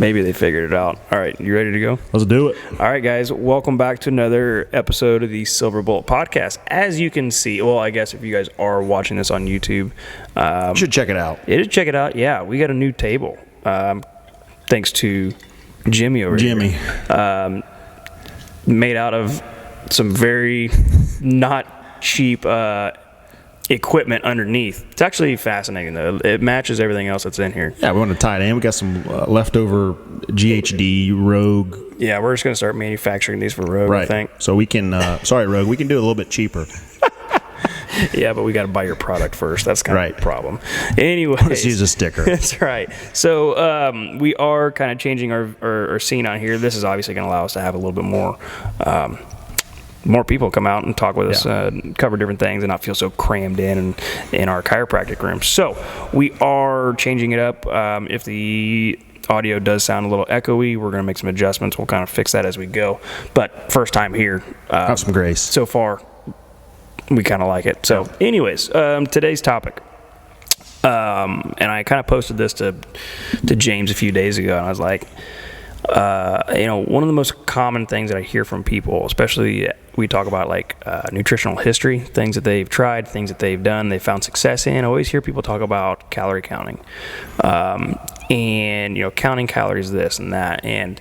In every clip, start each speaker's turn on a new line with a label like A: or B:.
A: Maybe they figured it out. All right, you ready to go?
B: Let's do it.
A: All right, guys, welcome back to another episode of the Silver Bullet Podcast. As you can see, well, I guess if you guys are watching this on YouTube,
B: You should check it out.
A: check it out. Yeah, we got a new table, thanks to Jimmy over here. Made out of some very not cheap equipment underneath. It's actually fascinating, though. It matches everything else that's in here.
B: Yeah, we want to tie it in. We got some leftover GHD Rogue.
A: Yeah, we're just going to start manufacturing these for Rogue, I think.
B: So we can, sorry, Rogue, we can do it a little bit cheaper.
A: Yeah, but we got to buy your product first. That's kind of the problem. Anyway,
B: let's use a sticker.
A: That's right. So we are kind of changing our scene on here. This is obviously going to allow us to have a little bit more people come out and talk with us, cover different things, and not feel so crammed in our chiropractic room. So we are changing it up. If the audio does sound a little echoey, we're going to make some adjustments. We'll kind of fix that as we go. But first time here.
B: Have some grace.
A: So far, we kind of like it. So anyways, today's topic. And I kind of posted this to James a few days ago, and I was like, one of the most common things that I hear from people, especially we talk about like nutritional history, things that they've tried, things that they've done, they found success in. I always hear people talk about calorie counting, and counting calories, this and that, and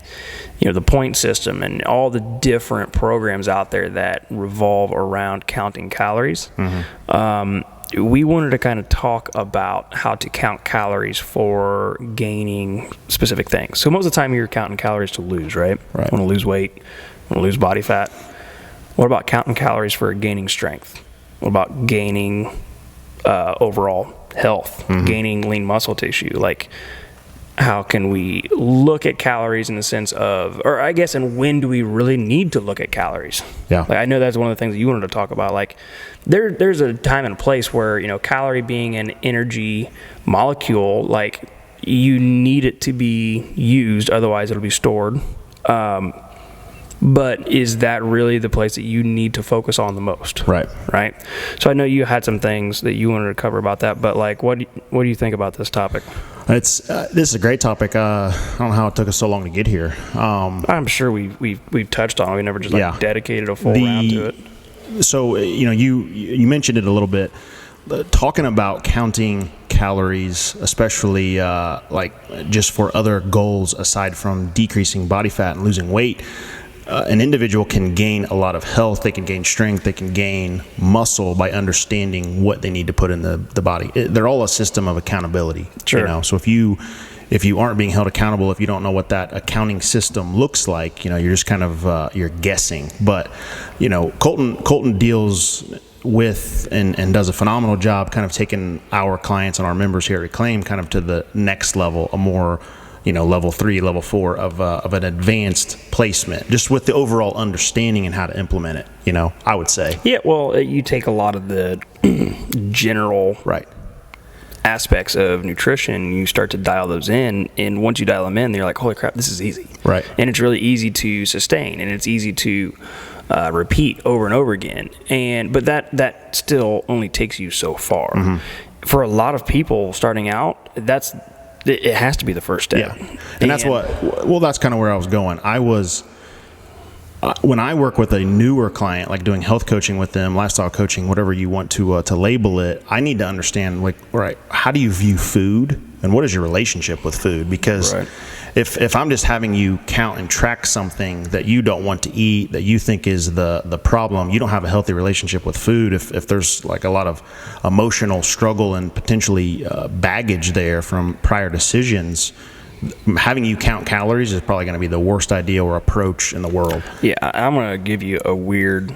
A: the point system and all the different programs out there that revolve around counting calories. Mm-hmm. We wanted to kind of talk about how to count calories for gaining specific things. So most of the time you're counting calories to lose, right?
B: Right.
A: Want to lose weight, want to lose body fat. What about counting calories for gaining strength? What about gaining overall health, gaining lean muscle tissue? Like, how can we look at calories in the sense of, or I guess, and when do we really need to look at calories?
B: Yeah.
A: Like, I know that's one of the things that you wanted to talk about. Like, there's a time and a place where, calorie being an energy molecule, like, you need it to be used, otherwise it'll be stored. But is that really the place that you need to focus on the most?
B: Right.
A: So I know you had some things that you wanted to cover about that, but like, what do you think about this topic?
B: This is a great topic. I don't know how it took us so long to get here.
A: I'm sure we've touched on it. We never just dedicated a full round to it.
B: So you mentioned it a little bit. Talking about counting calories, especially just for other goals aside from decreasing body fat and losing weight. An individual can gain a lot of health, they can gain strength, they can gain muscle by understanding what they need to put in the body. They're all a system of accountability.
A: Sure.
B: So if you aren't being held accountable, if you don't know what that accounting system looks like, you're just kind of you're guessing. But Colton deals with and does a phenomenal job kind of taking our clients and our members here at Reclaim kind of to the next level, a more level 3, level 4 of an advanced placement, just with the overall understanding and how to implement it, I would say.
A: Yeah, well, you take a lot of the general aspects of nutrition, you start to dial those in, and once you dial them in, you're like, holy crap, this is easy.
B: Right.
A: And it's really easy to sustain, and it's easy to repeat over and over again. But that still only takes you so far. Mm-hmm. For a lot of people starting out, it has to be the first step.
B: Yeah. And that's kind of where I was going. When I work with a newer client, like doing health coaching with them, lifestyle coaching, whatever you want to label it, I need to understand, how do you view food and what is your relationship with food? Because if I'm just having you count and track something that you don't want to eat, that you think is the problem, you don't have a healthy relationship with food. If there's like a lot of emotional struggle and potentially baggage there from prior decisions, having you count calories is probably going to be the worst idea or approach in the world.
A: Yeah, I'm going to give you a weird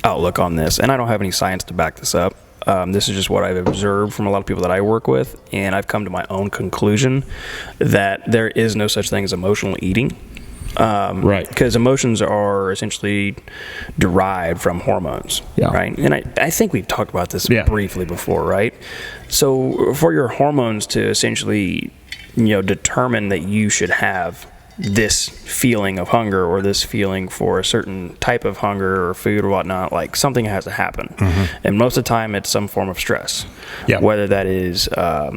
A: outlook on this, and I don't have any science to back this up. This is just what I've observed from a lot of people that I work with, and I've come to my own conclusion that there is no such thing as emotional eating. Because emotions are essentially derived from hormones, right? And I think we've talked about this briefly before, right? So for your hormones to essentially determine that you should have this feeling of hunger or this feeling for a certain type of hunger or food or whatnot, like something has to happen. Mm-hmm. And most of the time it's some form of stress, whether that is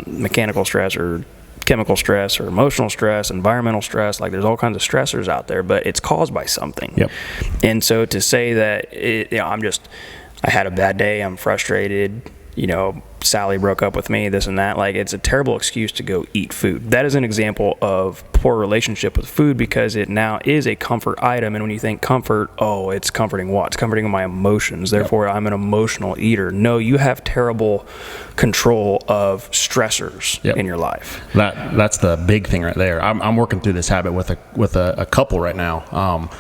A: mechanical stress or chemical stress or emotional stress, environmental stress. Like there's all kinds of stressors out there, but it's caused by something.
B: Yep.
A: And so to say that, I had a bad day, I'm frustrated, Sally broke up with me, this and that, like it's a terrible excuse to go eat food. That is an example of poor relationship with food because it now is a comfort item. And when you think comfort, it's comforting what? It's comforting my emotions. Therefore, I'm an emotional eater. No, you have terrible control of stressors in your life.
B: That's the big thing right there. I'm working through this habit with a couple right now,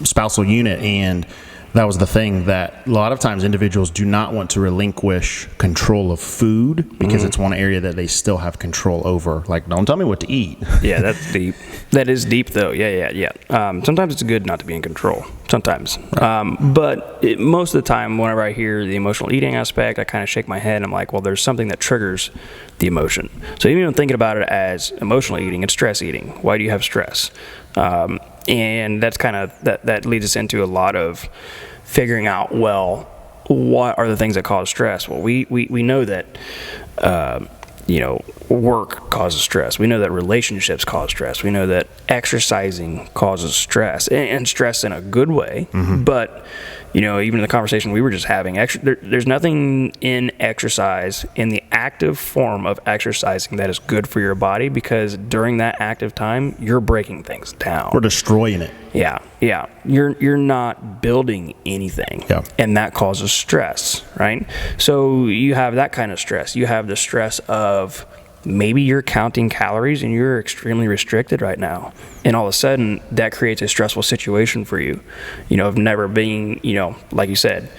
B: spousal unit, and that was the thing that a lot of times individuals do not want to relinquish control of food because it's one area that they still have control over. Like, don't tell me what to eat.
A: Yeah, that's deep. That is deep, though. Yeah. Sometimes it's good not to be in control. Sometimes. Right. But most of the time, whenever I hear the emotional eating aspect, I kind of shake my head and I'm like, well, there's something that triggers the emotion. So even thinking about it as emotional eating, it's stress eating. Why do you have stress? And that's kind of, that leads us into a lot of figuring out, well, what are the things that cause stress? Well, we know that, work causes stress. We know that relationships cause stress. We know that exercising causes stress, and stress in a good way. But, even in the conversation we were just having, there's nothing in exercise, in the active form of exercising, that is good for your body, because during that active time, you're breaking things down.
B: We're destroying it.
A: Yeah. You're not building anything, and that causes stress, right? So you have that kind of stress. You have the stress of maybe you're counting calories and you're extremely restricted right now, and all of a sudden that creates a stressful situation for you, of never being, like you said,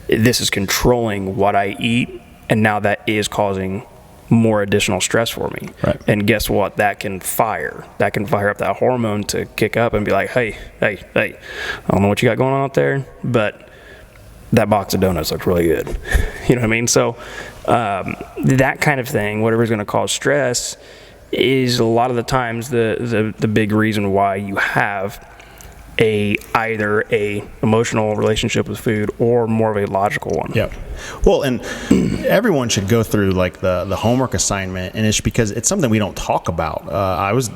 A: this is controlling what I eat, and now that is causing more additional stress for me.
B: Right.
A: And guess what? That can fire up that hormone to kick up and be like, hey, I don't know what you got going on out there, but that box of donuts looks really good. You know what I mean? So that kind of thing, whatever's going to cause stress, is a lot of the times the big reason why you have either a emotional relationship with food or more of a logical one.
B: Yeah. Well, and everyone should go through like the homework assignment, and it's because it's something we don't talk about. I was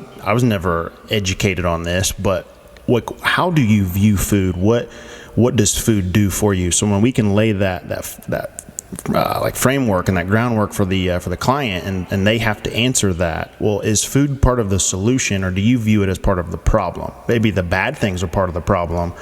B: never educated on this, but how do you view food? What does food do for you? So when we can lay that like framework and that groundwork for the client, and they have to answer that. Well, is food part of the solution, or do you view it as part of the problem? Maybe the bad things are part of the problem,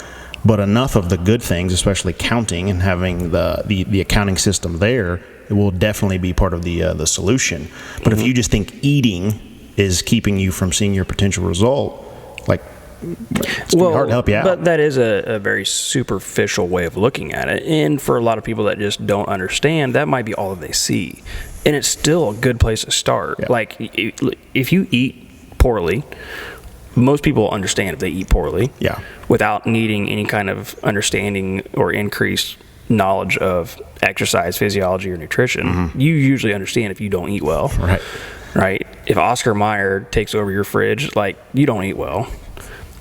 B: but enough of the good things, especially counting and having the accounting system there, it will definitely be part of the solution. But if you just think eating is keeping you from seeing your potential result, like, it's gonna be hard to help you out.
A: But that is a very superficial way of looking at it. And for a lot of people that just don't understand, that might be all that they see. And it's still a good place to start. Yeah. Like, if you eat poorly, most people understand if they eat poorly without needing any kind of understanding or increased knowledge of exercise, physiology, or nutrition. You usually understand if you don't eat well. Right? If Oscar Mayer takes over your fridge, like, you don't eat well.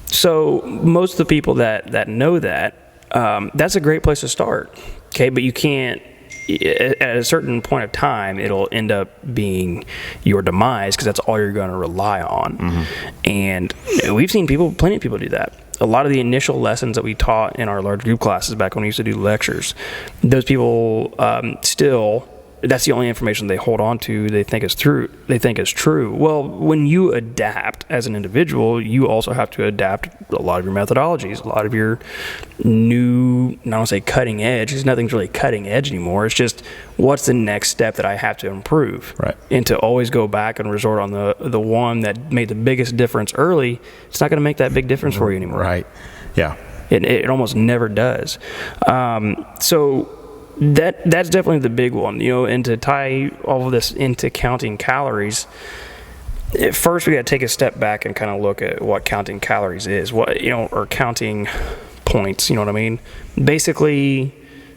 A: So most of the people that know that, that's a great place to start. Okay, but you can't, at a certain point of time, it'll end up being your demise, because that's all you're going to rely on. And we've seen plenty of people do that. A lot of the initial lessons that we taught in our large group classes back when we used to do lectures, those people still, that's the only information they hold on to. They think is true. Well, when you adapt as an individual, you also have to adapt a lot of your methodologies, a lot of your new, I don't want to say cutting edge, because nothing's really cutting edge anymore. It's just, what's the next step that I have to improve?
B: Right.
A: And to always go back and resort on the one that made the biggest difference early, it's not going to make that big difference for you anymore.
B: Right. Yeah.
A: It almost never does. So that's definitely the big one, and to tie all of this into counting calories, first we got to take a step back and kind of look at what counting calories is, or counting points, you know what I mean? Basically,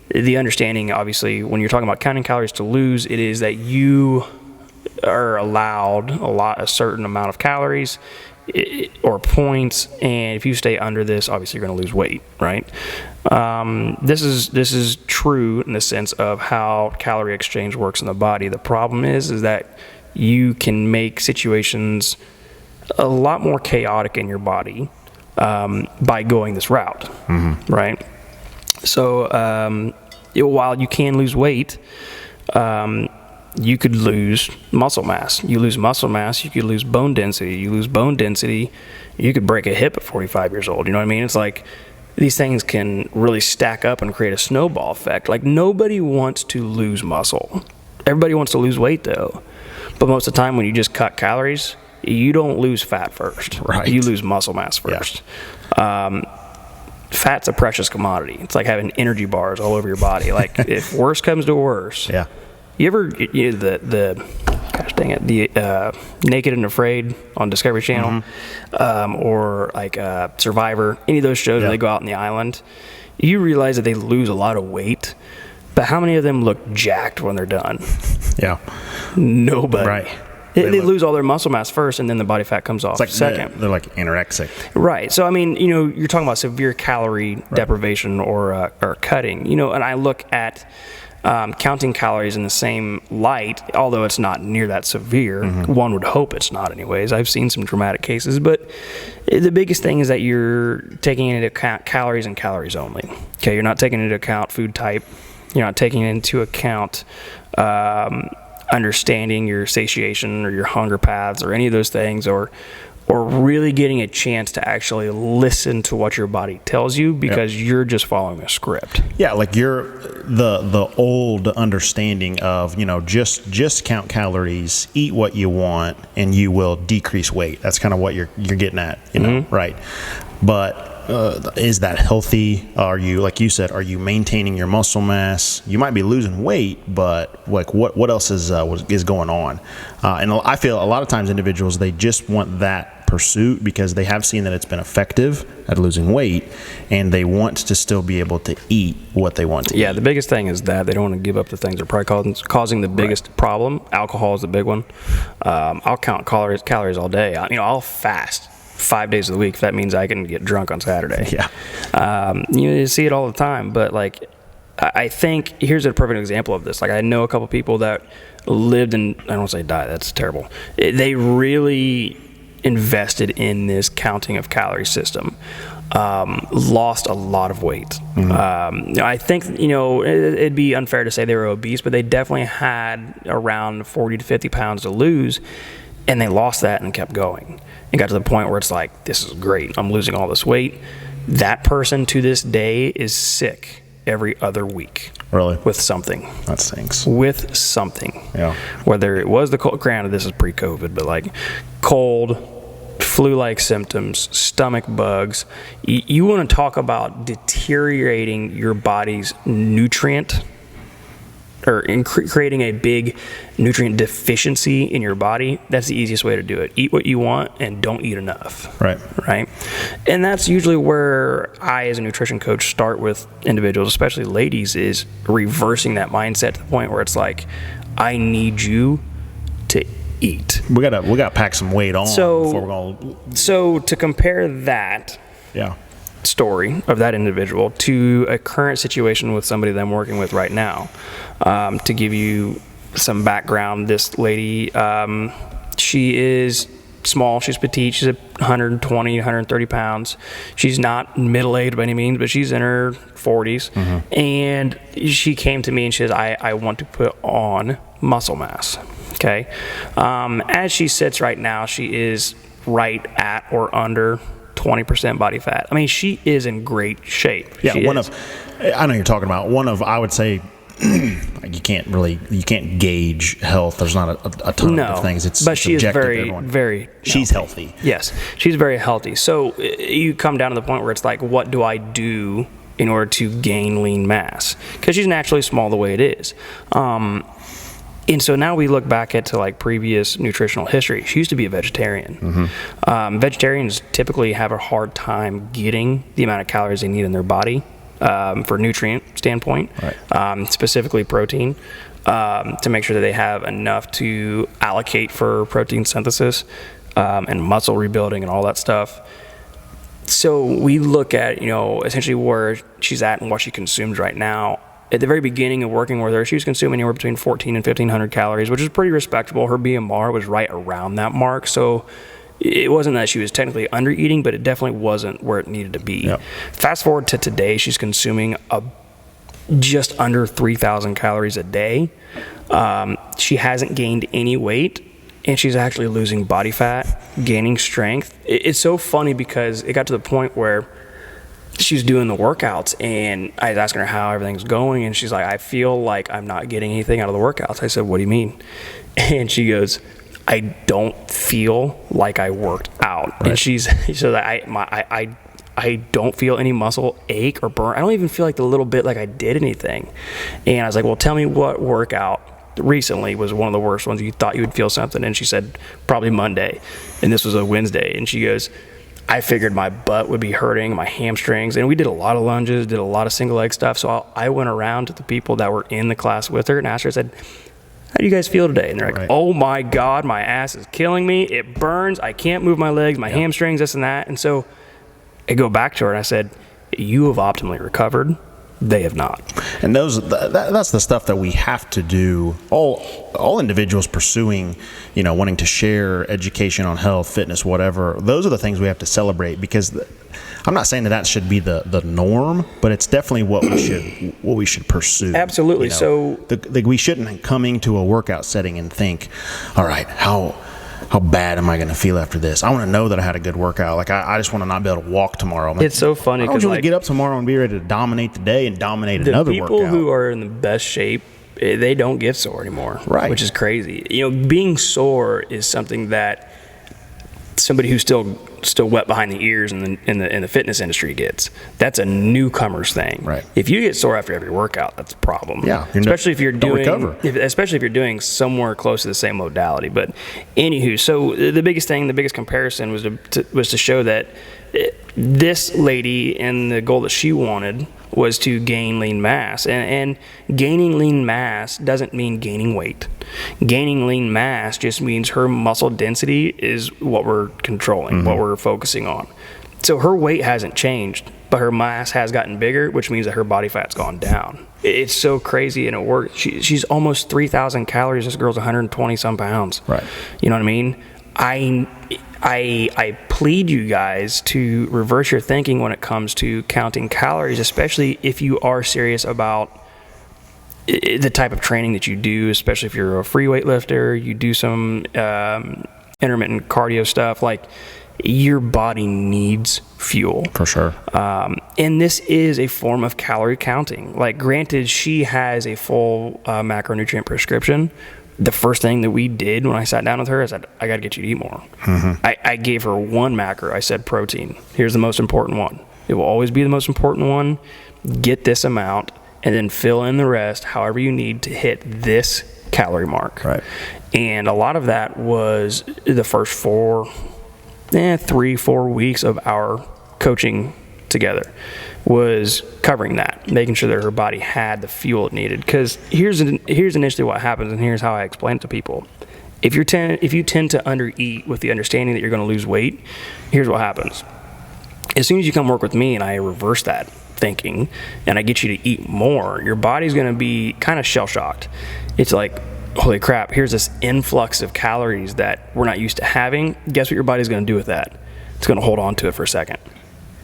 A: the understanding, obviously, when you're talking about counting calories to lose, it is that you are allowed a certain amount of calories or points, and if you stay under this, obviously you're going to lose weight, right? This is true in the sense of how calorie exchange works in the body. The problem is that you can make situations a lot more chaotic in your body by going this route, right? So while you can lose weight, you could lose muscle mass. You lose muscle mass, you could lose bone density. You lose bone density, you could break a hip at 45 years old. You know what I mean? It's like these things can really stack up and create a snowball effect. Like, nobody wants to lose muscle. Everybody wants to lose weight, though. But most of the time when you just cut calories, you don't lose fat first.
B: Right.
A: You lose muscle mass first. Yeah. Fat's a precious commodity. It's like having energy bars all over your body. Like, if worse comes to worse,
B: yeah.
A: You ever gosh dang it, the Naked and Afraid on Discovery Channel, or like Survivor, any of those shows where they go out on the island, you realize that they lose a lot of weight, but how many of them look jacked when they're done?
B: Yeah.
A: Nobody.
B: Right.
A: They lose all their muscle mass first, and then the body fat comes off second.
B: They're like anorexic.
A: Right. So, I mean, you're talking about severe calorie deprivation or cutting, and I look at counting calories in the same light, although it's not near that severe. One would hope it's not anyways. I've seen some dramatic cases, but the biggest thing is that you're taking into account calories and calories only. Okay, you're not taking into account food type. You're not taking into account understanding your satiation or your hunger paths or any of those things, or really getting a chance to actually listen to what your body tells you, because you're just following a script. Yeah,
B: like you're the old understanding of, just count calories, eat what you want, and you will decrease weight. That's kind of what you're getting at, right? But is that healthy? Are you, like you said, are you maintaining your muscle mass? You might be losing weight, but like what else is going on? And I feel a lot of times individuals, they just want that pursuit because they have seen that it's been effective at losing weight, and they want to still be able to eat what they want to eat.
A: Yeah, the biggest thing is that they don't want to give up the things that are probably causing the biggest problem. Alcohol is the big one. I'll count calories all day. I'll fast 5 days of the week if that means I can get drunk on Saturday.
B: Yeah.
A: You see it all the time, but like, I think here's a perfect example of this. Like, I know a couple people that lived in, I don't want to say die, that's terrible. They really invested in this counting of calorie system, lost a lot of weight. I think, it'd be unfair to say they were obese, but they definitely had around 40 to 50 pounds to lose, and they lost that and kept going and got to the point where it's like, this is great, I'm losing all this weight. That person to this day is sick every other week.
B: Really?
A: With something.
B: That stinks.
A: With something.
B: Yeah.
A: Whether it was the cold, granted this is pre-COVID, but like cold, flu-like symptoms, stomach bugs. You want to talk about deteriorating your body's nutrient, or creating a big nutrient deficiency in your body. That's the easiest way to do it. Eat what you want and don't eat enough. Right. And that's usually where I, as a nutrition coach, start with individuals, especially ladies, is reversing that mindset to the point where it's like, I need you to eat.
B: We gotta pack some weight on before we're going.
A: So to compare that story of that individual to a current situation with somebody that I'm working with right now, to give you some background, this lady, she is small, she's petite, she's 120, 130 pounds. She's not middle-aged by any means, but she's in her 40s. And she came to me and she says, I want to put on muscle mass. Okay. As she sits right now, she is right at or under 20% body fat. I mean, she is in great shape.
B: Yeah, I know you're talking about one of, I would say, you can't gauge health. There's not a ton of things.
A: But she is very
B: she's healthy.
A: Yes, she's very healthy. So you come down to the point where it's like, what do I do in order to gain lean mass? Because she's naturally small the way it is. And so now we look back at like previous nutritional history. She used to be a vegetarian. Vegetarians typically have a hard time getting the amount of calories they need in their body for nutrient standpoint, specifically protein, to make sure that they have enough to allocate for protein synthesis and muscle rebuilding and all that stuff. So we look at, essentially where she's at and what she consumes right now. at the very beginning of working with her, she was consuming anywhere between 14 and 1,500 calories, which is pretty respectable. Her BMR was right around that mark. So it wasn't that she was technically under eating, but it definitely wasn't where it needed to be. Yep. Fast forward to today, she's consuming just under 3,000 calories a day. She hasn't gained any weight, and she's actually losing body fat, gaining strength. It's so funny because it got to the point where she was doing the workouts, and I was asking her how everything's going, and she's like, I feel like I'm not getting anything out of the workouts. I said, what do you mean? And she goes, I don't feel like I worked out. Right. And she said, I don't feel any muscle ache or burn. I don't even feel like the little bit like I did anything. And I was like, well, tell me what workout recently was one of the worst ones you thought you would feel something. And she said, probably Monday. And this was a Wednesday. And she goes, I figured my butt would be hurting, my hamstrings. And we did a lot of lunges, did a lot of single leg stuff. So I went around to the people that were in the class with her and asked her, I said, how do you guys feel today? And they're like, oh my God, my ass is killing me. It burns. I can't move my legs, my hamstrings, this and that. And so I go back to her and I said, you have optimally recovered. They have not.
B: And that's the stuff that we have to do. All individuals pursuing, wanting to share education on health, fitness, whatever. Those are the things we have to celebrate, because I'm not saying that should be the norm, but it's definitely what we should pursue.
A: Absolutely. So
B: we shouldn't come into a workout setting and think, all right, how bad am I going to feel after this? I want to know that I had a good workout. Like, I just want to not be able to walk tomorrow.
A: It's so funny.
B: I don't want to get up tomorrow and be ready to dominate the day and dominate another workout. The
A: people who are in the best shape, they don't get sore anymore.
B: Right.
A: Which is crazy. Being sore is something that somebody who's still wet behind the ears in the fitness industry gets. That's a newcomer's thing.
B: Right.
A: If you get sore after every workout, that's a problem.
B: Yeah.
A: Especially if you're doing somewhere close to the same modality. But anywho, so the biggest comparison was to show that this lady, and the goal that she wanted was to gain lean mass. And gaining lean mass doesn't mean gaining weight. Gaining lean mass just means her muscle density is what we're controlling, what we're focusing on. So her weight hasn't changed, but her mass has gotten bigger, which means that her body fat's gone down. It's so crazy, and it works. She's almost 3,000 calories. This girl's 120 some pounds.
B: Right.
A: You know what I mean? I plead you guys to reverse your thinking when it comes to counting calories, especially if you are serious about the type of training that you do, especially if you're a free weight lifter, you do some intermittent cardio stuff. Like, your body needs fuel.
B: For sure.
A: And this is a form of calorie counting. Like, granted, she has a full macronutrient prescription. The first thing that we did when I sat down with her, I said, I got to get you to eat more. I gave her one macro. I said, protein. Here's the most important one. It will always be the most important one. Get this amount, and then fill in the rest however you need to hit this calorie mark.
B: Right.
A: And a lot of that was the first 3-4 weeks of our coaching together was covering that, making sure that her body had the fuel it needed. Because here's initially what happens, and here's how I explain it to people. If you tend to undereat with the understanding that you're going to lose weight, here's what happens. As soon as you come work with me and I reverse that thinking and I get you to eat more, your body's going to be kind of shell-shocked. It's like, holy crap, here's this influx of calories that we're not used to having. Guess what your body's going to do with that? It's going to hold on to it for a second.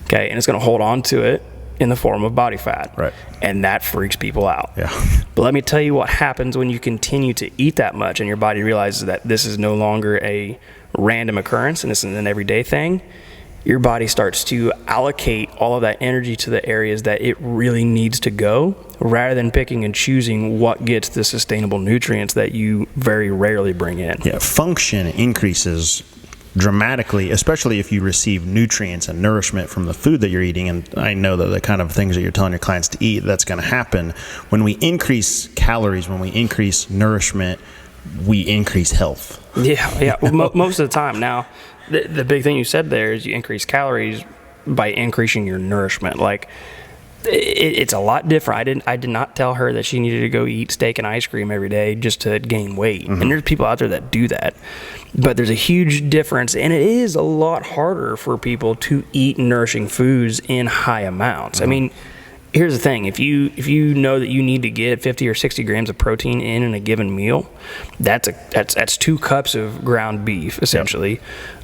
A: Okay, and it's going to hold on to it in the form of body fat.
B: Right.
A: And that freaks people out.
B: Yeah.
A: But let me tell you what happens when you continue to eat that much and your body realizes that this is no longer a random occurrence and this is an everyday thing. Your body starts to allocate all of that energy to the areas that it really needs to go, rather than picking and choosing what gets the sustainable nutrients that you very rarely bring in.
B: Yeah, function increases dramatically, especially if you receive nutrients and nourishment from the food that you're eating. And I know that the kind of things that you're telling your clients to eat, that's going to happen. When we increase calories, when we increase nourishment, we increase health.
A: Yeah. Most of the time. Now, the big thing you said there is you increase calories by increasing your nourishment. Like, it's a lot different. I did not tell her that she needed to go eat steak and ice cream every day just to gain weight. And there's people out there that do that. But there's a huge difference, and it is a lot harder for people to eat nourishing foods in high amounts. I mean, here's the thing: if you know that you need to get 50 or 60 grams of protein in a given meal, that's 2 cups of ground beef essentially.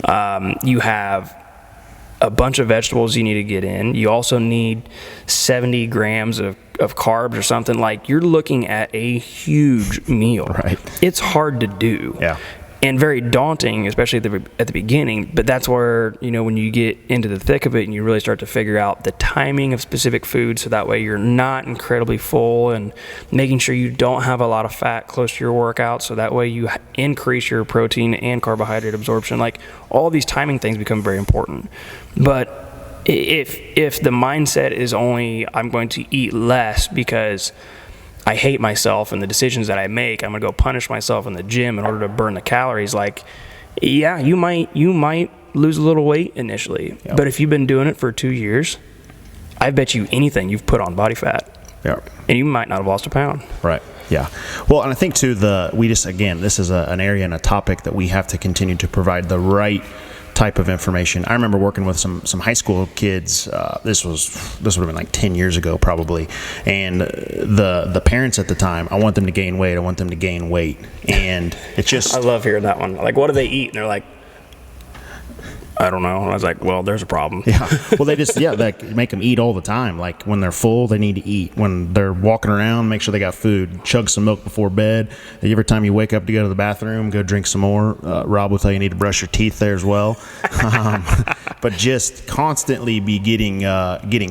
A: Yep. You have a bunch of vegetables you need to get in. You also need 70 grams of carbs or something. Like, you're looking at a huge meal.
B: Right.
A: It's hard to do.
B: Yeah.
A: And very daunting, especially at the beginning. But that's where, when you get into the thick of it and you really start to figure out the timing of specific foods, so that way you're not incredibly full, and making sure you don't have a lot of fat close to your workout, so that way you increase your protein and carbohydrate absorption. Like, all these timing things become very important. But if the mindset is only, I'm going to eat less because I hate myself and the decisions that I make, I'm going to go punish myself in the gym in order to burn the calories. Like, yeah, you might lose a little weight initially, yep. But if you've been doing it for 2 years, I bet you anything you've put on body fat,
B: yep.
A: And you might not have lost a pound.
B: Right. Yeah. Well, and I think too, this is an area and a topic that we have to continue to provide the right type of information. I remember working with some high school kids. This would have been like 10 years ago probably, and the parents at the time, I want them to gain weight, and it's just,
A: I love hearing that one. Like, what do they eat? And they're like, I don't know. And I was like, well, there's a problem.
B: Yeah. Well, they just, like, make them eat all the time. Like, when they're full, they need to eat. When they're walking around, make sure they got food. Chug some milk before bed. Every time you wake up to go to the bathroom, go drink some more. Rob will tell you need to brush your teeth there as well. But just constantly be getting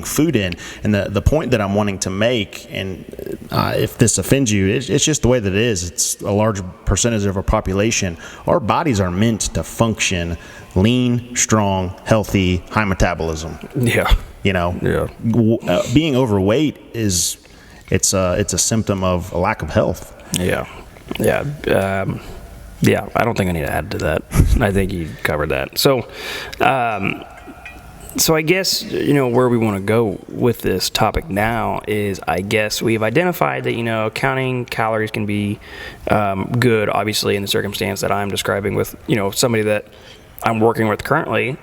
B: food in. And the point that I'm wanting to make, and if this offends you, it's just the way that it is. It's a large percentage of our population. Our bodies are meant to function lean, strong, healthy, high metabolism.
A: Yeah.
B: Being overweight it's a symptom of a lack of health.
A: Yeah. Yeah. I don't think I need to add to that. I think you covered that. So I guess, where we want to go with this topic now is, I guess we've identified that, counting calories can be good, obviously, in the circumstance that I'm describing with, somebody that I'm working with currently,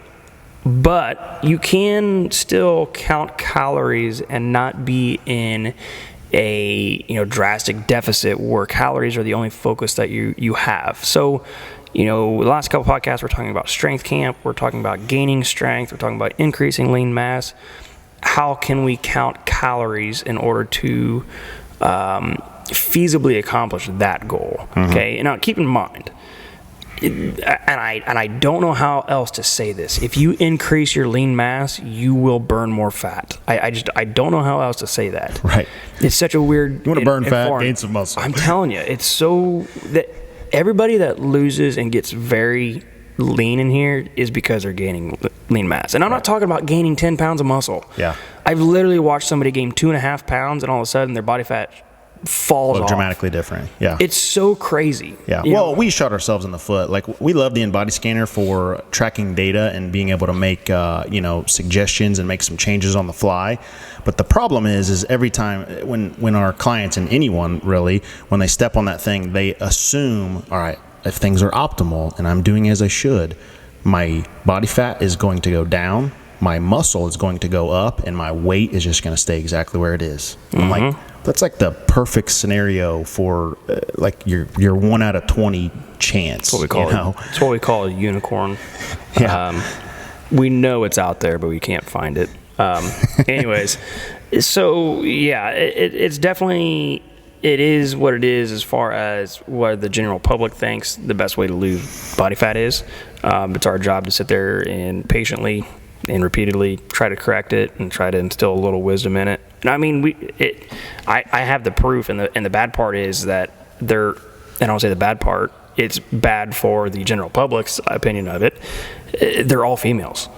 A: but you can still count calories and not be in a drastic deficit where calories are the only focus that you have. So, the last couple podcasts we're talking about strength camp, we're talking about gaining strength, we're talking about increasing lean mass. How can we count calories in order to feasibly accomplish that goal? Mm-hmm. Okay, and now keep in mind, and I don't know how else to say this. If you increase your lean mass, you will burn more fat. I don't know how else to say that.
B: Right.
A: It's such a weird.
B: You want to burn fat, gain some muscle.
A: I'm telling you, it's so that everybody that loses and gets very lean in here is because they're gaining lean mass. And I'm not talking about gaining 10 pounds of muscle.
B: Yeah.
A: I've literally watched somebody gain 2.5 pounds, and all of a sudden their body fat falls off.
B: Dramatically different. Yeah.
A: It's so crazy.
B: Yeah. Well, we shot ourselves in the foot. Like, we love the InBody scanner for tracking data and being able to make suggestions and make some changes on the fly. But the problem is every time when our clients, and anyone really, when they step on that thing, they assume, all right, if things are optimal and I'm doing as I should, my body fat is going to go down, my muscle is going to go up, and my weight is just going to stay exactly where it is. Mm-hmm. I'm like, that's like the perfect scenario for like your 1 out of 20 chance.
A: That's what we call it. It's what we call a unicorn.
B: Yeah.
A: We know it's out there, but we can't find it. Anyways, so yeah, it's definitely, it is what it is as far as what the general public thinks the best way to lose body fat is. It's our job to sit there and patiently and repeatedly try to correct it and try to instill a little wisdom in it. And I mean, I have the proof, and the bad part is that and I don't say the bad part, it's bad for the general public's opinion of it. They're all females.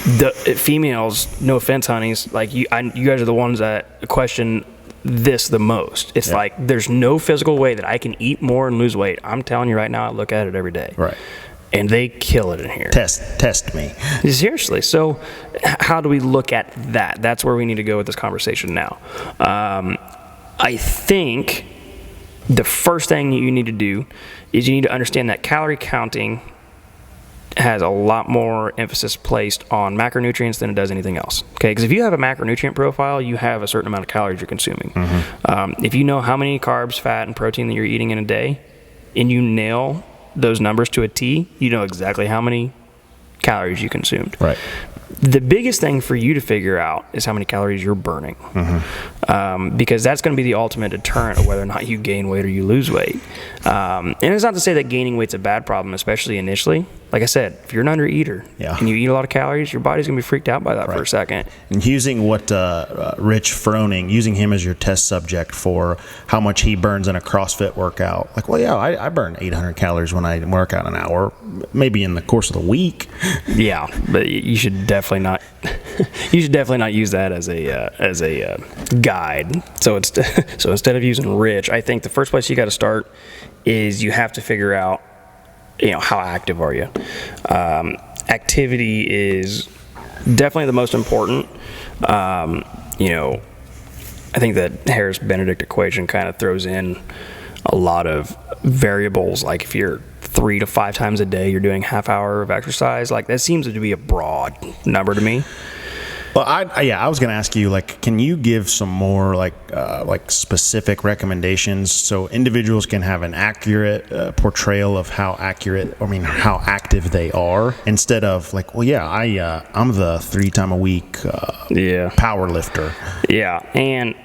A: The females, no offense, honeys, like you guys are the ones that question this the most. It's like, there's no physical way that I can eat more and lose weight. I'm telling you right now, I look at it every day.
B: Right.
A: And they kill it in here.
B: Test me.
A: Seriously. So how do we look at that? That's where we need to go with this conversation now. I think the first thing you need to do is you need to understand that calorie counting has a lot more emphasis placed on macronutrients than it does anything else. Okay, because if you have a macronutrient profile, you have a certain amount of calories you're consuming. If you know how many carbs, fat, and protein that you're eating in a day, and you nail those numbers to a T, you know exactly how many calories you consumed.
B: Right.
A: The biggest thing for you to figure out is how many calories you're burning, because that's going to be the ultimate deterrent of whether or not you gain weight or you lose weight. And it's not to say that gaining weight's a bad problem, especially initially. Like I said, if you're an undereater and you eat a lot of calories, your body's going to be freaked out by that for a second.
B: And using what Rich Froning, using him as your test subject for how much he burns in a CrossFit workout. Like, well, yeah, I burn 800 calories when I work out an hour, maybe in the course of the week.
A: Yeah, but you should definitely not. You should definitely not use that as a guide. So instead of using Rich, I think the first place you got to start is you have to figure out, how active are you? Activity is definitely the most important. I think that Harris-Benedict equation kind of throws in a lot of variables. Like if you're 3 to 5 times a day, you're doing half hour of exercise. Like that seems to be a broad number to me.
B: Well, I was going to ask you, like, can you give some more like specific recommendations so individuals can have an accurate portrayal of how active they are, instead of like, well, yeah, I'm the 3 time a week power lifter. Yeah,
A: and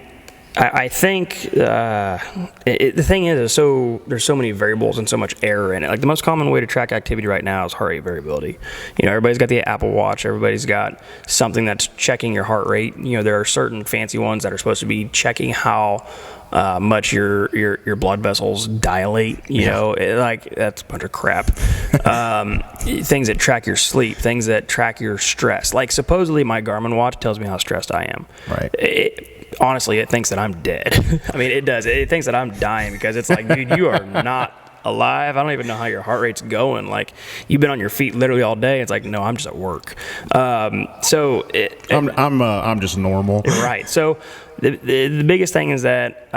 A: I think the thing is, there's so many variables and so much error in it. Like the most common way to track activity right now is heart rate variability. Everybody's got the Apple Watch. Everybody's got something that's checking your heart rate. There are certain fancy ones that are supposed to be checking how much your blood vessels dilate. Like that's a bunch of crap. Things that track your sleep, things that track your stress. Like supposedly my Garmin watch tells me how stressed I am.
B: Right.
A: Honestly, it thinks that I'm dead. I mean, it does. It thinks that I'm dying because it's like, dude, you are not alive. I don't even know how your heart rate's going. Like, you've been on your feet literally all day. It's like, no, I'm just at work. I'm
B: just normal.
A: Right. So the biggest thing is that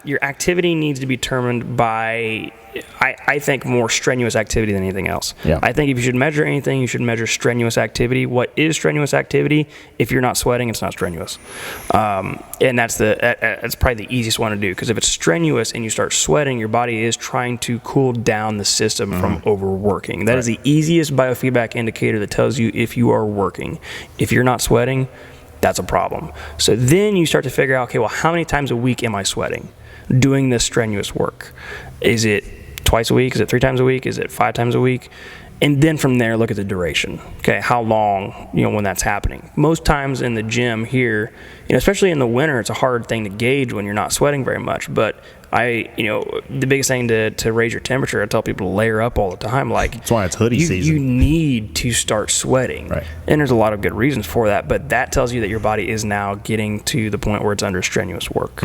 A: your activity needs to be determined by, I think, more strenuous activity than anything else.
B: Yeah.
A: I think if you should measure anything, you should measure strenuous activity. What is strenuous activity? If you're not sweating, it's not strenuous. And that's probably the easiest one to do, because if it's strenuous and you start sweating, your body is trying to cool down the system from overworking. That is the easiest biofeedback indicator that tells you if you are working. If you're not sweating, that's a problem. So then you start to figure out, okay, well, how many times a week am I sweating doing this strenuous work? Is it twice a week? Is it 3 times a week? Is it 5 times a week? And then from there, look at the duration. Okay, how long, when that's happening. Most times in the gym here, especially in the winter, it's a hard thing to gauge when you're not sweating very much. But the biggest thing to raise your temperature, I tell people to layer up all the time. Like,
B: that's why it's hoodie season.
A: You need to start sweating.
B: Right.
A: And there's a lot of good reasons for that, but that tells you that your body is now getting to the point where it's under strenuous work.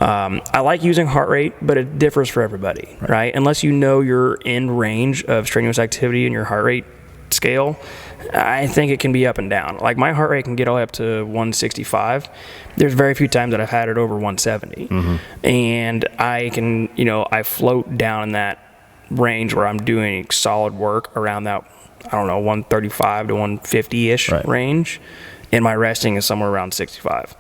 A: I like using heart rate, but it differs for everybody, right? Unless you know you're in range of strenuous activity in your heart rate scale, I think it can be up and down. Like my heart rate can get all the way up to 165. There's very few times that I've had it over 170. And I can, I float down in that range where I'm doing solid work around that, 135 to 150-ish range. And my resting is somewhere around 65.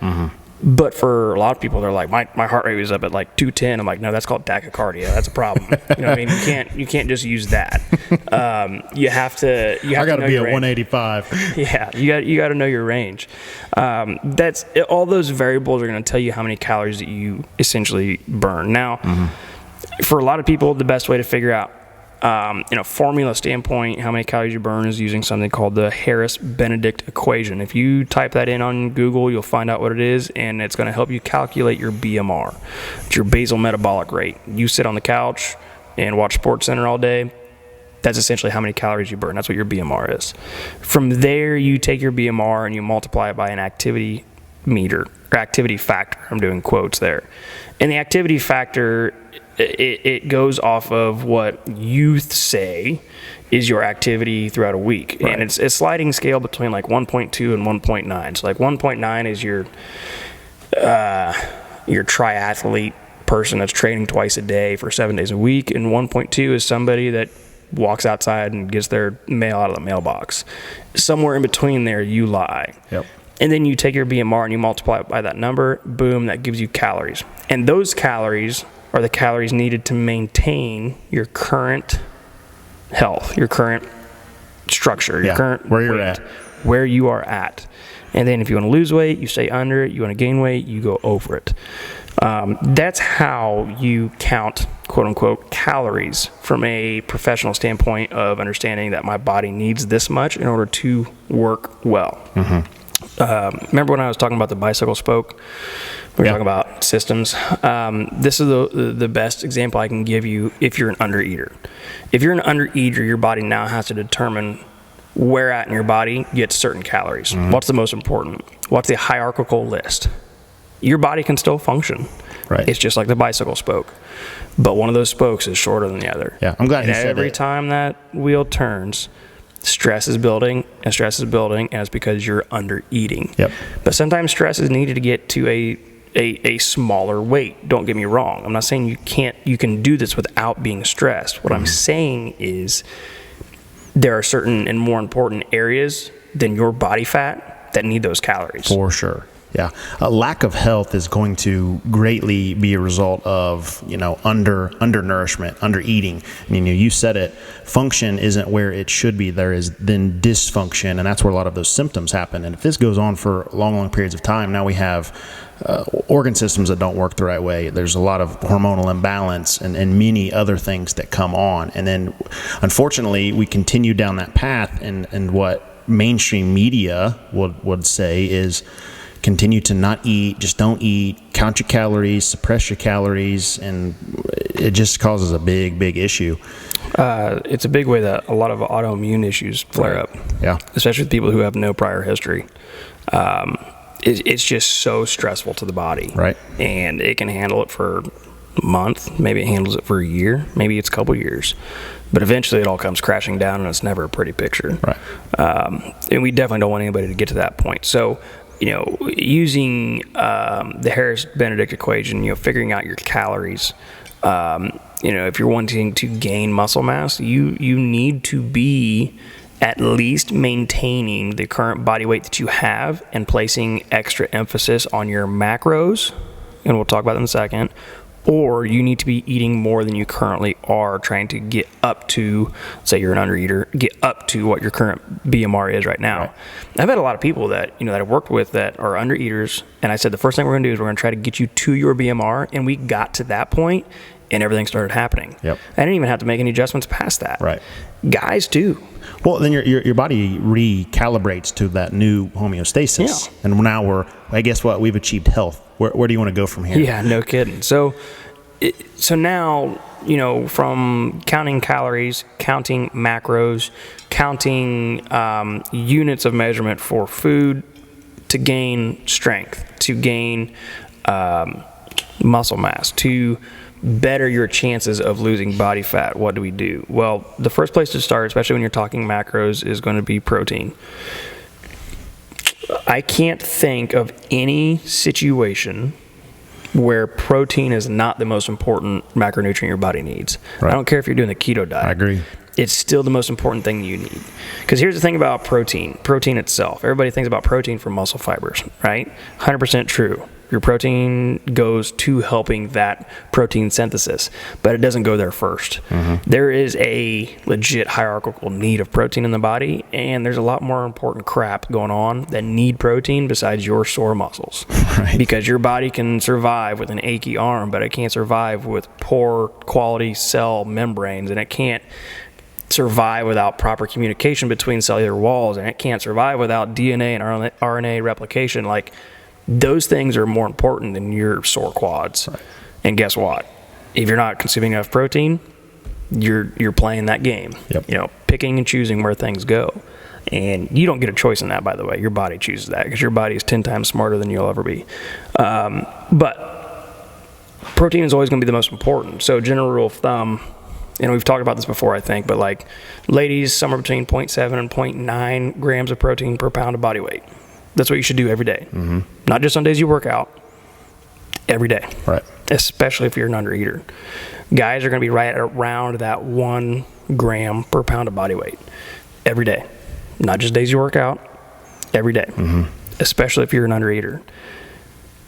A: But for a lot of people, they're like, my heart rate was up at like 210. I'm like, no, that's called tachycardia. That's a problem. You can't just use that. You have to.
B: I got to be at 185.
A: Yeah, you got to know your range. That's all those variables are going to tell you how many calories that you essentially burn. Now, for a lot of people, the best way to figure out, in a formula standpoint, how many calories you burn is using something called the Harris-Benedict equation. If you type that in on Google, you'll find out what it is, and it's going to help you calculate your BMR. It's your basal metabolic rate. You sit on the couch and watch SportsCenter all day, that's essentially how many calories you burn. That's what your BMR is. From there, you take your BMR and you multiply it by an activity meter, or activity factor. I'm doing quotes there. And the activity factor, it goes off of what youth say is your activity throughout a week. Right. And it's a sliding scale between like 1.2 and 1.9. So like 1.9 is your triathlete person that's training twice a day for 7 days a week, and 1.2 is somebody that walks outside and gets their mail out of the mailbox. Somewhere in between there, you lie.
B: Yep.
A: And then you take your BMR and you multiply it by that number, boom, that gives you calories. And those calories are the calories needed to maintain your current health, your current structure, your current
B: where you're
A: weight,
B: at.
A: where you are at. And then if you want to lose weight, you stay under it. You want to gain weight, you go over it. That's how you count, quote unquote, calories from a professional standpoint of understanding that my body needs this much in order to work well. Remember when I was talking about the bicycle spoke? We were talking about systems. This is the best example I can give you if you're an undereater. If you're an undereater, your body now has to determine where at in your body gets certain calories. What's the most important? What's the hierarchical list? Your body can still function.
B: Right.
A: It's just like the bicycle spoke. But one of those spokes is shorter than the other.
B: Yeah, I'm glad you said that.
A: Every time that wheel turns, stress is building, and it's because you're under eating.
B: Yep.
A: But sometimes stress is needed to get to a smaller weight. Don't get me wrong. I'm not saying you can do this without being stressed. What I'm saying is there are certain and more important areas than your body fat that need those calories.
B: For sure. Yeah. A lack of health is going to greatly be a result of, undernourishment, under eating. I mean, you said it, function isn't where it should be. There is then dysfunction, and that's where a lot of those symptoms happen. And if this goes on for long periods of time, now we have organ systems that don't work the right way. There's a lot of hormonal imbalance and many other things that come on. And then, unfortunately, we continue down that path, and what mainstream media would say is, continue to not eat, just don't eat, count your calories, suppress your calories, and it just causes a big issue.
A: It's a big way that a lot of autoimmune issues flare up.
B: Yeah.
A: Especially with people who have no prior history. It's just so stressful to the body.
B: Right. And
A: it can handle it for a month, maybe it handles it for a year, maybe it's a couple years. But eventually it all comes crashing down, and it's never a pretty picture.
B: Right.
A: And we definitely don't want anybody to get to that point. So, using the Harris-Benedict equation, figuring out your calories, if you're wanting to gain muscle mass, you need to be at least maintaining the current body weight that you have and placing extra emphasis on your macros, and we'll talk about that in a second, or you need to be eating more than you currently are, trying to get up to, say you're an undereater, get up to what your current BMR is right now. Right. I've had a lot of people that, that I've worked with that are undereaters, and I said, the first thing we're going to do is we're going to try to get you to your BMR, and we got to that point, and everything started happening.
B: Yep.
A: I didn't even have to make any adjustments past that.
B: Right.
A: Guys do.
B: Well, then your body recalibrates to that new homeostasis. Yeah. And now guess what? We've achieved health. Where do you want to go from here?
A: Yeah, no kidding. So now, from counting calories, counting macros, counting units of measurement for food to gain strength, to gain muscle mass, to better your chances of losing body fat, what do we do? Well, the first place to start, especially when you're talking macros, is going to be protein. I can't think of any situation where protein is not the most important macronutrient your body needs. Right. I don't care if you're doing the keto diet.
B: I agree.
A: It's still the most important thing you need. Because here's the thing about protein itself. Everybody thinks about protein from muscle fibers, right? 100% true. Your protein goes to helping that protein synthesis, but it doesn't go there first. Mm-hmm. There is a legit hierarchical need of protein in the body, and there's a lot more important crap going on that need protein besides your sore muscles.
B: Right.
A: Because your body can survive with an achy arm, but it can't survive with poor quality cell membranes, and it can't survive without proper communication between cellular walls, and it can't survive without DNA and RNA replication. Like, those things are more important than your sore quads. Right. And guess what? If you're not consuming enough protein, you're playing that game.
B: Yep.
A: Picking and choosing where things go. And you don't get a choice in that, by the way. Your body chooses that because your body is 10 times smarter than you'll ever be. But protein is always going to be the most important. So general rule of thumb, and we've talked about this before, I think, but like ladies, somewhere between 0.7 and 0.9 grams of protein per pound of body weight. That's what you should do every day. Mm-hmm. Not just on days you work out, every day.
B: Right.
A: Especially if you're an undereater. Guys are going to be right around that 1 gram per pound of body weight every day. Not just days you work out, every day. Especially if you're an undereater.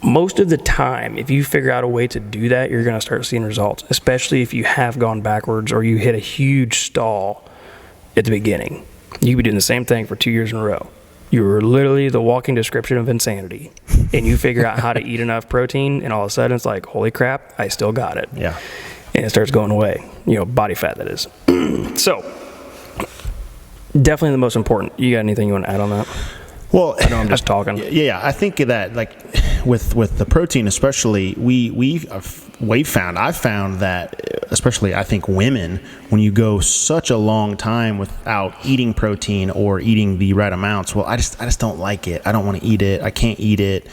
A: Most of the time, if you figure out a way to do that, you're going to start seeing results, especially if you have gone backwards or you hit a huge stall at the beginning. You could be doing the same thing for 2 years in a row. You were literally the walking description of insanity. And you figure out how to eat enough protein, and all of a sudden it's like, holy crap, I still got it.
B: Yeah.
A: And it starts going away. Body fat, that is. So, definitely the most important. You got anything you want to add on that?
B: Well,
A: I know I'm just talking.
B: Yeah, I think that with the protein, especially, I've found that, especially I think women, when you go such a long time without eating protein or eating the right amounts, well, I just don't like it. I don't want to eat it. I can't eat it.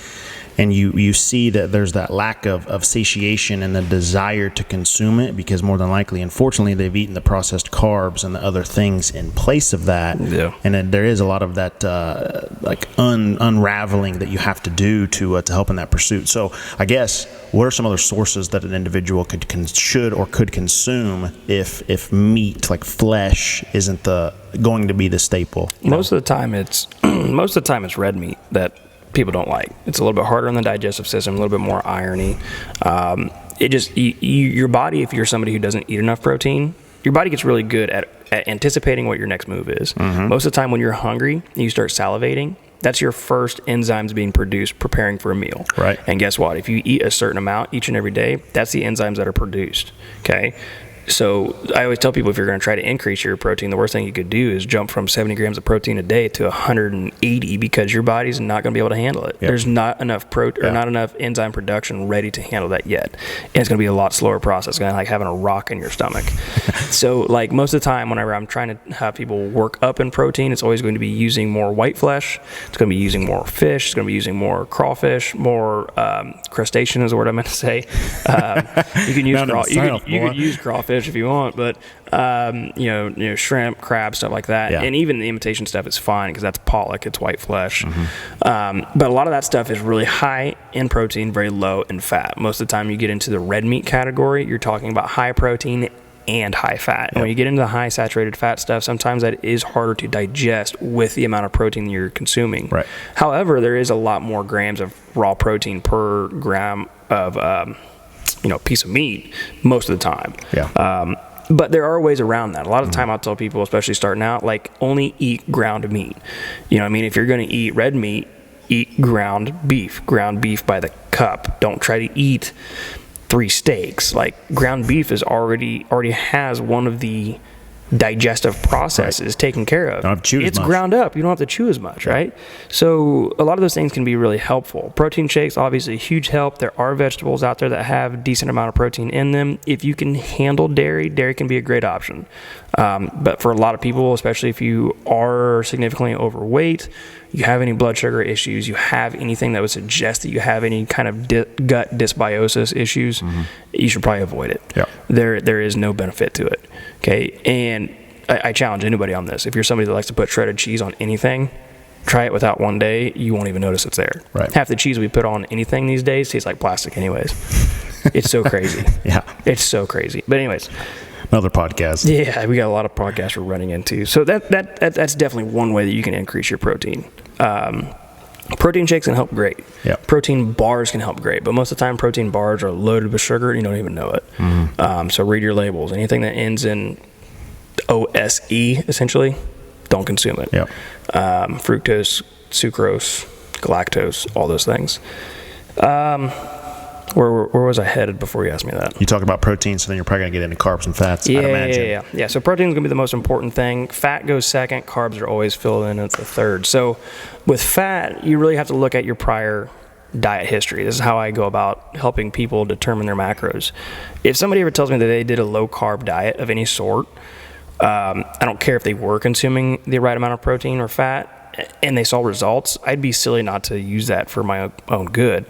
B: And you see that there's that lack of satiation and the desire to consume it, because more than likely, unfortunately, they've eaten the processed carbs and the other things in place of that.
A: Yeah.
B: And then there is a lot of that unraveling that you have to do to help in that pursuit. So I guess, what are some other sources that an individual should or could consume if meat, like flesh, isn't going to be the staple?
A: Most of the time it's red meat that people don't like. It's a little bit harder on the digestive system, a little bit more irony. Your body, if you're somebody who doesn't eat enough protein, your body gets really good at anticipating what your next move is. Most of the time when you're hungry and you start salivating, that's your first enzymes being produced preparing for a meal.
B: Right.
A: And guess what? If you eat a certain amount each and every day, that's the enzymes that are produced. Okay. So I always tell people, if you're going to try to increase your protein, the worst thing you could do is jump from 70 grams of protein a day to 180, because your body's not going to be able to handle it.
B: Yep.
A: There's not enough not enough enzyme production ready to handle that yet. And it's going to be a lot slower process. It's going to like having a rock in your stomach. So like most of the time, whenever I'm trying to have people work up in protein, it's always going to be using more white flesh. It's going to be using more fish. It's going to be using more crawfish, more crustacean is the word I meant to say. You can use you could use crawfish if you want, but shrimp, crab, stuff like that. And even the imitation stuff is fine, because that's pollock, it's white flesh. But a lot of that stuff is really high in protein, very low in fat. Most of the time you get into the red meat category, you're talking about high protein and high fat. And when you get into the high saturated fat stuff, sometimes that is harder to digest with the amount of protein you're consuming.
B: Right.
A: However, there is a lot more grams of raw protein per gram of piece of meat most of the time. But there are ways around that. A lot of the time I'll tell people, especially starting out, like, only eat ground meat. If you're going to eat red meat, eat ground beef by the cup. Don't try to eat 3 steaks. Like, ground beef is already has one of the digestive processes taken care of.
B: Don't have to chew as
A: it's
B: much.
A: Ground up. You don't have to chew as much, right? So a lot of those things can be really helpful. Protein shakes, obviously a huge help. There are vegetables out there that have a decent amount of protein in them. If you can handle dairy can be a great option. But for a lot of people, especially if you are significantly overweight, you have any blood sugar issues, you have anything that would suggest that you have any kind of gut dysbiosis issues, you should probably avoid it. There is no benefit to it. Okay, and I challenge anybody on this. If you're somebody that likes to put shredded cheese on anything, try it without one day, you won't even notice it's there.
B: Right.
A: Half the cheese we put on anything these days tastes like plastic anyways. It's so crazy. It's so crazy. But anyways,
B: another podcast.
A: Yeah, we got a lot of podcasts we're running into. So that's definitely one way that you can increase your protein. Protein shakes can help great. Protein bars can help great, but most of the time protein bars are loaded with sugar and you don't even know it. So read your labels. Anything that ends in OSE, essentially, don't consume it. Fructose, sucrose, galactose, all those things. Where was I headed before you asked me that?
B: You talk about protein, so then you're probably going to get into carbs and fats, I'd imagine.
A: Yeah. So protein is going to be the most important thing. Fat goes second. Carbs are always filled in. It's the third. So with fat, you really have to look at your prior diet history. This is how I go about helping people determine their macros. If somebody ever tells me that they did a low-carb diet of any sort, I don't care if they were consuming the right amount of protein or fat, and they saw results, I'd be silly not to use that for my own good.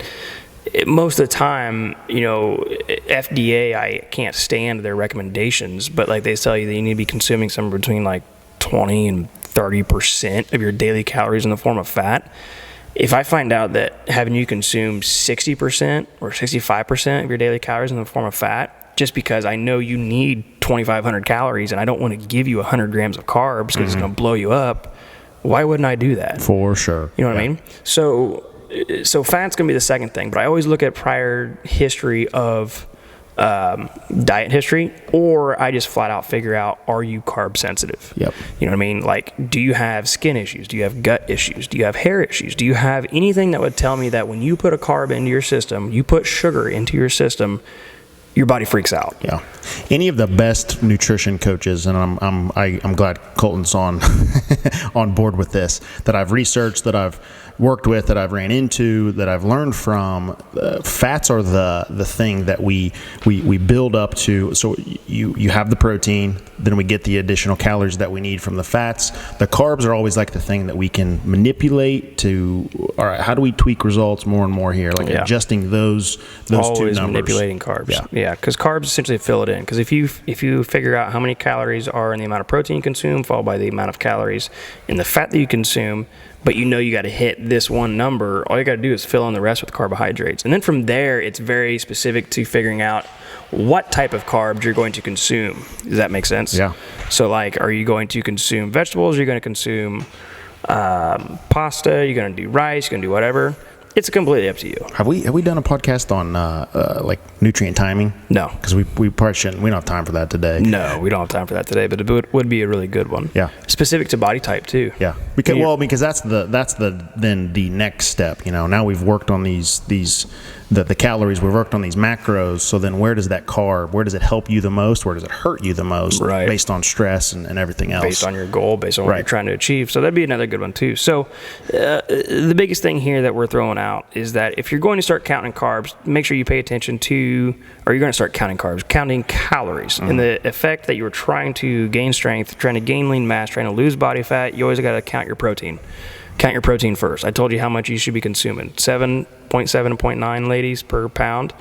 A: Most of the time, FDA, I can't stand their recommendations, but like they tell you that you need to be consuming somewhere between like 20 and 30% of your daily calories in the form of fat. If I find out that having you consume 60% or 65% of your daily calories in the form of fat just because I know you need 2,500 calories and I don't want to give you 100 grams of carbs because it's going to blow you up, why wouldn't I do that?
B: For sure.
A: You know what I mean? So fat's going to be the second thing, but I always look at prior history of diet history, or I just flat out figure out, are you carb sensitive?
B: Yep.
A: You know what I mean? Like, do you have skin issues? Do you have gut issues? Do you have hair issues? Do you have anything that would tell me that when you put a carb into your system, you put sugar into your system, your body freaks out?
B: Yeah. Any of the best nutrition coaches, and I'm glad Colton's on on board with this, that I've researched, that I've worked with, that I've ran into, that I've learned from, fats are the thing that we build up to. So you have the protein, then we get the additional calories that we need from the fats. The carbs are always like the thing that we can manipulate to, all right, how do we tweak results more and more here? Like adjusting those
A: always
B: two numbers.
A: Manipulating carbs. Yeah, because carbs essentially fill it in. Because if you figure out how many calories are in the amount of protein you consume, followed by the amount of calories in the fat that you consume, but you know you got to hit this one number, all you got to do is fill in the rest with carbohydrates. And then from there, it's very specific to figuring out what type of carbs you're going to consume. Does that make sense?
B: Yeah.
A: So, like, are you going to consume vegetables? Are you going to consume pasta? Are you going to do rice? You're going to do whatever? It's completely up to you.
B: Have we done a podcast on like nutrient timing?
A: No,
B: because we probably shouldn't. We don't have time for that today.
A: No, we don't have time for that today. But it would be a really good one.
B: Yeah,
A: specific to body type too.
B: Yeah, because that's the next step. You know, now we've worked on the calories. We've worked on these macros. So then, where does that carb? Where does it help you the most? Where does it hurt you the most?
A: Right.
B: Based on stress and everything else.
A: Based on your goal. Based on what you're trying to achieve. So that'd be another good one too. So the biggest thing here that we're throwing out is that if you're going to start counting carbs, make sure you pay attention to, or you're going to start counting carbs, counting calories, and the effect that you're trying to gain strength, trying to gain lean mass, trying to lose body fat. You always got to count your protein. Count your protein first. I told you how much you should be consuming. 7.7 to 0.9 ladies per pound.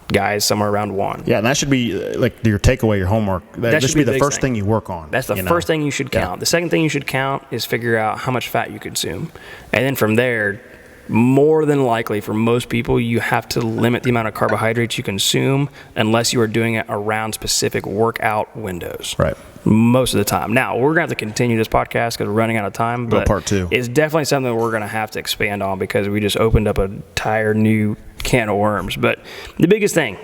A: Guys, somewhere around 1.
B: Yeah, and that should be like your takeaway, your homework. That should be the first thing you work on.
A: That's the first thing you should count. The second thing you should count is figure out how much fat you consume. And then from there, more than likely for most people, you have to limit the amount of carbohydrates you consume unless you are doing it around specific workout windows.
B: Right.
A: Most of the time. Now, we're going to have to continue this podcast because we're running out of time. But
B: part 2.
A: It's definitely something that we're going to have to expand on because we just opened up an entire new can of worms. But the biggest thing,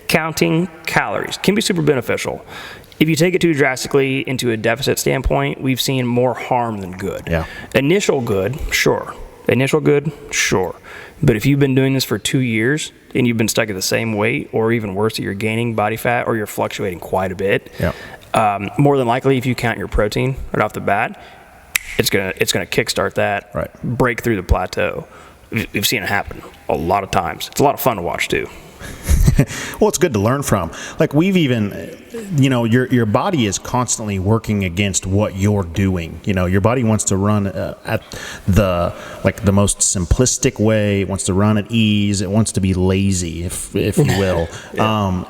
A: counting calories can be super beneficial. If you take it too drastically into a deficit standpoint, we've seen more harm than good.
B: Yeah.
A: Initial good, sure. But if you've been doing this for 2 years and you've been stuck at the same weight, or even worse, that you're gaining body fat or you're fluctuating quite a bit, more than likely, if you count your protein right off the bat, it's gonna kickstart that, break through the plateau. We've seen it happen a lot of times. It's a lot of fun to watch too.
B: Well, it's good to learn from. Like we've even, your body is constantly working against what you're doing. Your body wants to run at the most simplistic way. It wants to run at ease. It wants to be lazy, if you will.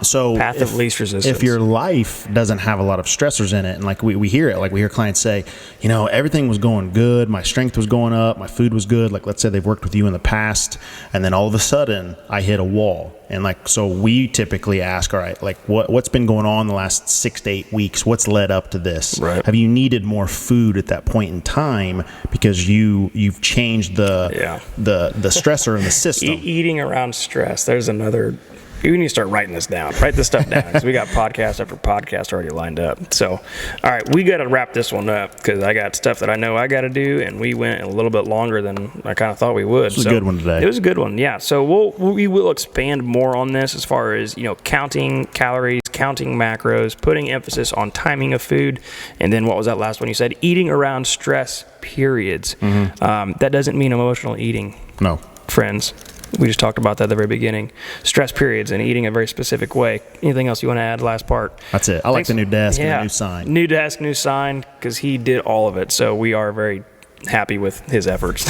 B: So
A: path of least resistance.
B: If your life doesn't have a lot of stressors in it, and like we hear it, like we hear clients say, everything was going good. My strength was going up. My food was good. Like let's say they've worked with you in the past, and then all of a sudden I hit a wall. And so we typically ask, all right, like what's been going on the last 6 to 8 weeks? What's led up to this?
A: Right.
B: Have you needed more food at that point in time because you've changed the stressor in the system?
A: Eating around stress. There's another. You need to start writing this down. Write this stuff down because we got podcast after podcast already lined up. So, all right, we got to wrap this one up because I got stuff that I know I got to do, and we went a little bit longer than I kind of thought we would.
B: It was a good one today.
A: It was a good one, yeah. So we will expand more on this as far as counting calories, counting macros, putting emphasis on timing of food, and then what was that last one you said? Eating around stress periods. Mm-hmm. That doesn't mean emotional eating.
B: No,
A: friends. We just talked about that at the very beginning. Stress periods and eating a very specific way. Anything else you want to add? Last part.
B: That's it. I like the new desk and the new sign.
A: New desk, new sign, because he did all of it. So we are very happy with his efforts.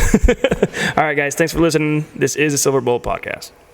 A: All right, guys. Thanks for listening. This is the Silver Bullet Podcast.